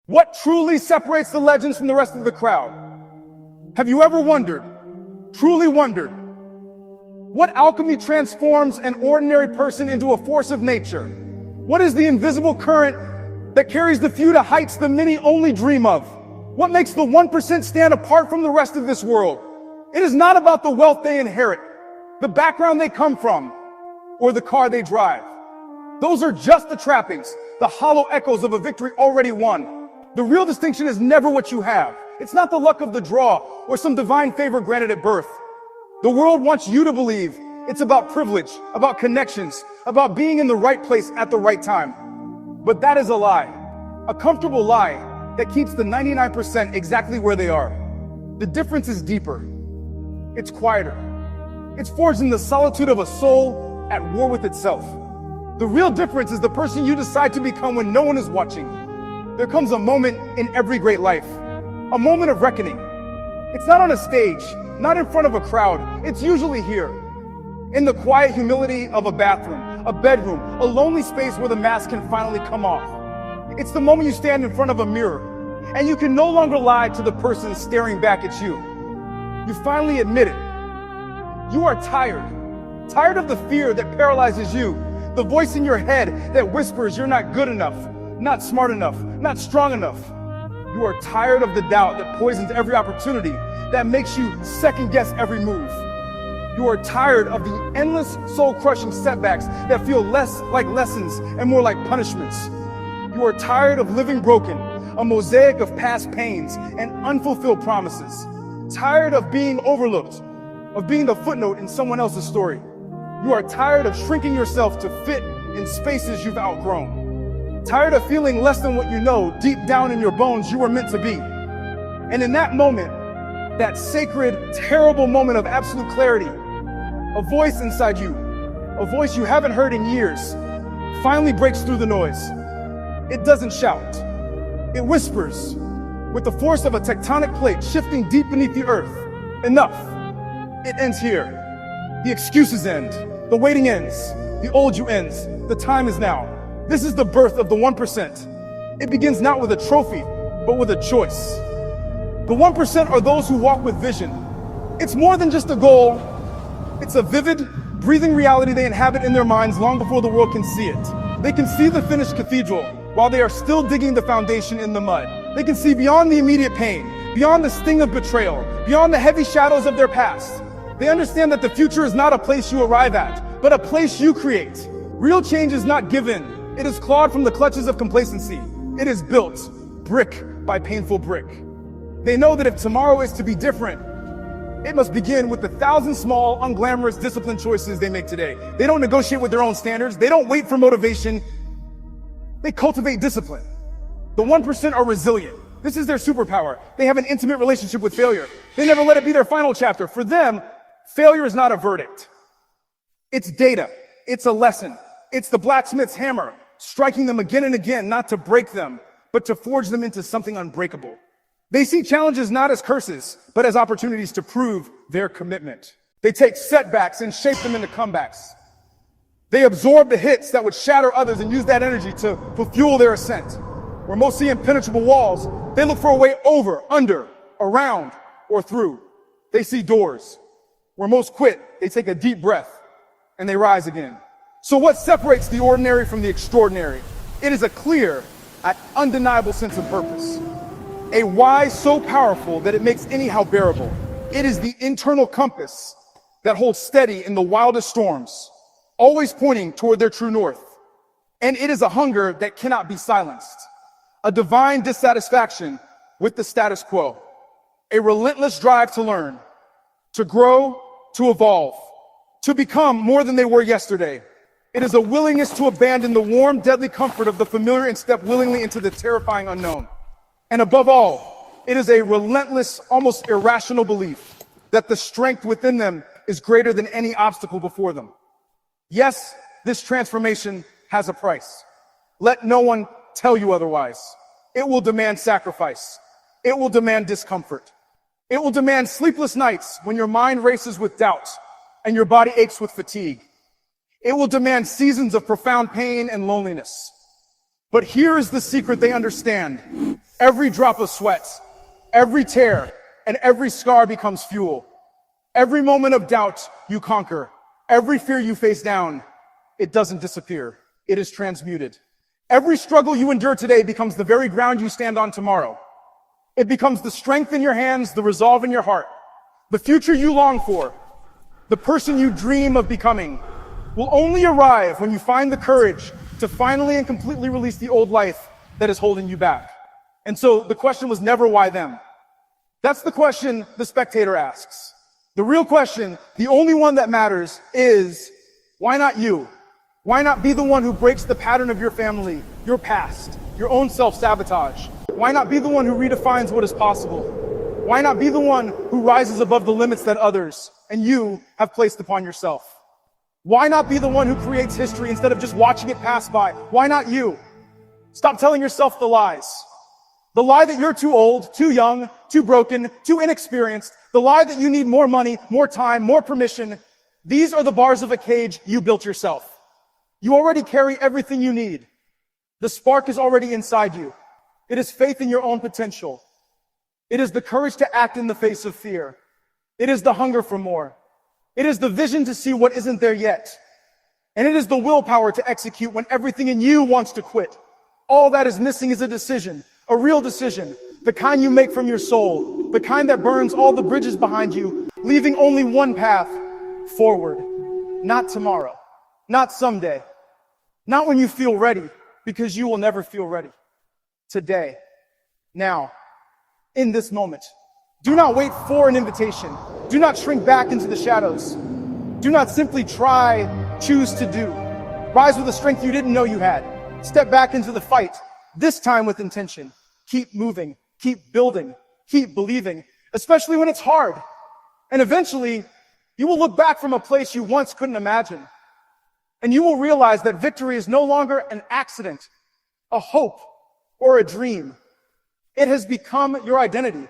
What truly separates the legends from the rest of the crowd? Have you ever wondered, truly wondered, what alchemy transforms an ordinary person into a force of nature? What is the invisible current that carries the few to heights the many only dream of? What makes the 1% stand apart from the rest of this world? It is not about the wealth they inherit, the background they come from, or the car they drive. Those are just the trappings, the hollow echoes of a victory already won. The real distinction is never what you have. It's not the luck of the draw or some divine favor granted at birth. The world wants you to believe it's about privilege, about connections, about being in the right place at the right time. But that is a lie. A comfortable lie that keeps the 99% exactly where they are. The difference is deeper. It's quieter. It's forged in the solitude of a soul at war with itself. The real difference is the person you decide to become when no one is watching. There comes a moment in every great life, a moment of reckoning. It's not on a stage, not in front of a crowd. It's usually here, in the quiet humility of a bathroom, a bedroom, a lonely space where the mask can finally come off. It's the moment you stand in front of a mirror and you can no longer lie to the person staring back at you. You finally admit it. You are tired of the fear that paralyzes you, the voice in your head that whispers you're not good enough, not smart enough, not strong enough. You are tired of the doubt that poisons every opportunity, that makes you second guess every move. You are tired of the endless soul-crushing setbacks that feel less like lessons and more like punishments. You are tired of living broken, a mosaic of past pains and unfulfilled promises. Tired of being overlooked, of being the footnote in someone else's story. You are tired of shrinking yourself to fit in spaces you've outgrown. Tired of feeling less than what you know deep down in your bones you were meant to be. And in that moment, that sacred, terrible moment of absolute clarity, a voice inside you, a voice you haven't heard in years, finally breaks through the noise. It doesn't shout. It whispers with the force of a tectonic plate shifting deep beneath the earth. Enough. It ends here. The excuses end. The waiting ends. The old you ends. The time is now. This is the birth of the 1%. It begins not with a trophy, but with a choice. The 1% are those who walk with vision. It's more than just a goal. It's a vivid, breathing reality they inhabit in their minds long before the world can see it. They can see the finished cathedral while they are still digging the foundation in the mud. They can see beyond the immediate pain, beyond the sting of betrayal, beyond the heavy shadows of their past. They understand that the future is not a place you arrive at, but a place you create. Real change is not given. It is clawed from the clutches of complacency. It is built, brick by painful brick. They know that if tomorrow is to be different, it must begin with the 1,000 small, unglamorous, disciplined choices they make today. They don't negotiate with their own standards. They don't wait for motivation. They cultivate discipline. The 1% are resilient. This is their superpower. They have an intimate relationship with failure. They never let it be their final chapter. For them, failure is not a verdict. It's data. It's a lesson. It's the blacksmith's hammer, striking them again and again, not to break them, but to forge them into something unbreakable. They see challenges not as curses, but as opportunities to prove their commitment. They take setbacks and shape them into comebacks. They absorb the hits that would shatter others and use that energy to fuel their ascent. Where most see impenetrable walls, they look for a way over, under, around, or through. They see doors. Where most quit, they take a deep breath and they rise again. So what separates the ordinary from the extraordinary? It is a clear, an undeniable sense of purpose. A why so powerful that it makes anyhow bearable. It is the internal compass that holds steady in the wildest storms, always pointing toward their true north. And it is a hunger that cannot be silenced. A divine dissatisfaction with the status quo. A relentless drive to learn, to grow, to evolve, to become more than they were yesterday. It is a willingness to abandon the warm, deadly comfort of the familiar and step willingly into the terrifying unknown. And above all, it is a relentless, almost irrational belief that the strength within them is greater than any obstacle before them. Yes, this transformation has a price. Let no one tell you otherwise. It will demand sacrifice. It will demand discomfort. It will demand sleepless nights when your mind races with doubt and your body aches with fatigue. It will demand seasons of profound pain and loneliness. But here is the secret they understand. Every drop of sweat, every tear, and every scar becomes fuel. Every moment of doubt you conquer. Every fear you face down, it doesn't disappear. It is transmuted. Every struggle you endure today becomes the very ground you stand on tomorrow. It becomes the strength in your hands, the resolve in your heart. The future you long for, the person you dream of becoming, will only arrive when you find the courage to finally and completely release the old life that is holding you back. And so the question was never why them. That's the question the spectator asks. The real question, the only one that matters, is why not you? Why not be the one who breaks the pattern of your family, your past, your own self-sabotage? Why not be the one who redefines what is possible? Why not be the one who rises above the limits that others and you have placed upon yourself? Why not be the one who creates history instead of just watching it pass by? Why not you? Stop telling yourself the lies. The lie that you're too old, too young, too broken, too inexperienced. The lie that you need more money, more time, more permission. These are the bars of a cage you built yourself. You already carry everything you need. The spark is already inside you. It is faith in your own potential. It is the courage to act in the face of fear. It is the hunger for more. It is the vision to see what isn't there yet. And it is the willpower to execute when everything in you wants to quit. All that is missing is a decision, a real decision, the kind you make from your soul, the kind that burns all the bridges behind you, leaving only one path forward. Not tomorrow, not someday, not when you feel ready, because you will never feel ready. Today, now, in this moment. Do not wait for an invitation. Do not shrink back into the shadows. Do not simply try, choose to do. Rise with a strength you didn't know you had. Step back into the fight, this time with intention. Keep moving, keep building, keep believing, especially when it's hard. And eventually, you will look back from a place you once couldn't imagine. And you will realize that victory is no longer an accident, a hope, or a dream. It has become your identity.